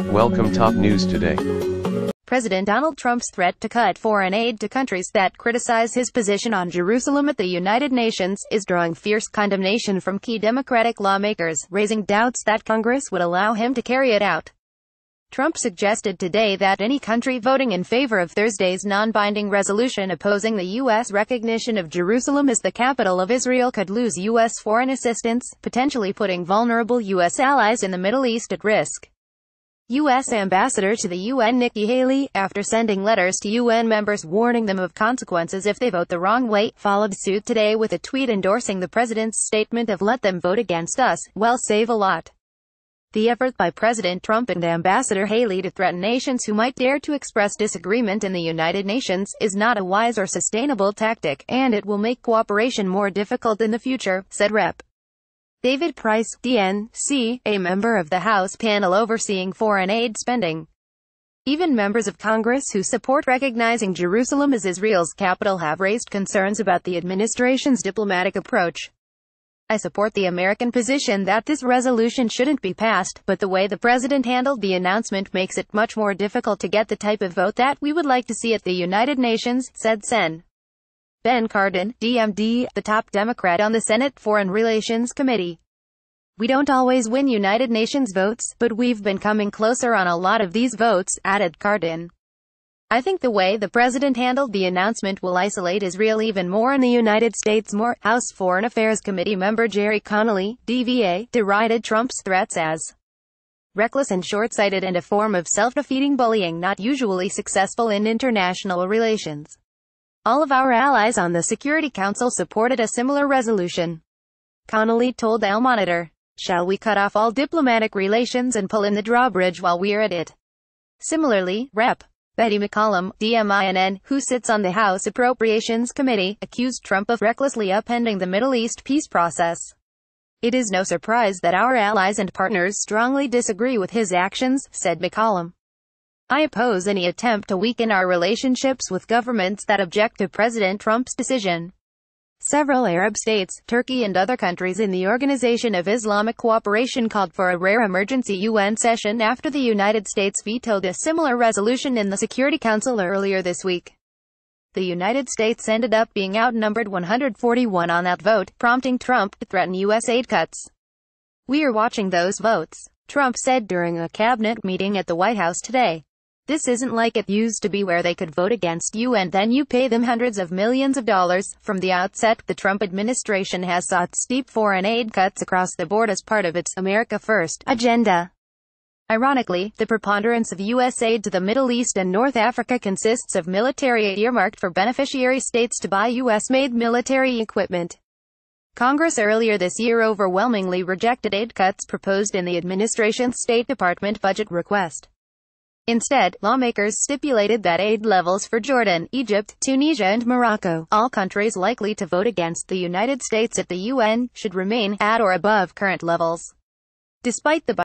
Welcome top news today. President Donald Trump's threat to cut foreign aid to countries that criticize his position on Jerusalem at the United Nations is drawing fierce condemnation from key Democratic lawmakers, raising doubts that Congress would allow him to carry it out. Trump suggested today that any country voting in favor of Thursday's non-binding resolution opposing the U.S. recognition of Jerusalem as the capital of Israel could lose U.S. foreign assistance, potentially putting vulnerable U.S. allies in the Middle East at risk. U.S. Ambassador to the UN Nikki Haley, after sending letters to UN members warning them of consequences if they vote the wrong way, followed suit today with a tweet endorsing the president's statement of "Let them vote against us, we'll save a lot." The effort by President Trump and Ambassador Haley to threaten nations who might dare to express disagreement in the United Nations is not a wise or sustainable tactic, and it will make cooperation more difficult in the future, said Rep. David Price, DNC, a member of the House panel overseeing foreign aid spending. Even members of Congress who support recognizing Jerusalem as Israel's capital have raised concerns about the administration's diplomatic approach. "I support the American position that this resolution shouldn't be passed, but the way the president handled the announcement makes it much more difficult to get the type of vote that we would like to see at the United Nations," said Sen. Ben Cardin, DMD, the top Democrat on the Senate Foreign Relations Committee. "We don't always win United Nations votes, but we've been coming closer on a lot of these votes," added Cardin. "I think the way the president handled the announcement will isolate Israel even more in the United States more." House Foreign Affairs Committee member Jerry Connolly, DVA, derided Trump's threats as reckless and short-sighted and a form of self-defeating bullying not usually successful in international relations. "All of our allies on the Security Council supported a similar resolution," Connolly told Al Monitor. "Shall we cut off all diplomatic relations and pull in the drawbridge while we're at it?" Similarly, Rep. Betty McCollum, DMINN, who sits on the House Appropriations Committee, accused Trump of recklessly upending the Middle East peace process. "It is no surprise that our allies and partners strongly disagree with his actions," said McCollum. "I oppose any attempt to weaken our relationships with governments that object to President Trump's decision." Several Arab states, Turkey and other countries in the Organization of Islamic Cooperation called for a rare emergency UN session after the United States vetoed a similar resolution in the Security Council earlier this week. The United States ended up being outnumbered 141 on that vote, prompting Trump to threaten U.S. aid cuts. "We're watching those votes," Trump said during a cabinet meeting at the White House today. "This isn't like it used to be where they could vote against you and then you pay them hundreds of millions of dollars." From the outset, the Trump administration has sought steep foreign aid cuts across the board as part of its America First agenda. Ironically, the preponderance of U.S. aid to the Middle East and North Africa consists of military aid earmarked for beneficiary states to buy U.S.-made military equipment. Congress earlier this year overwhelmingly rejected aid cuts proposed in the administration's State Department budget request. Instead, lawmakers stipulated that aid levels for Jordan, Egypt, Tunisia and Morocco, all countries likely to vote against the United States at the UN, should remain at or above current levels. Despite the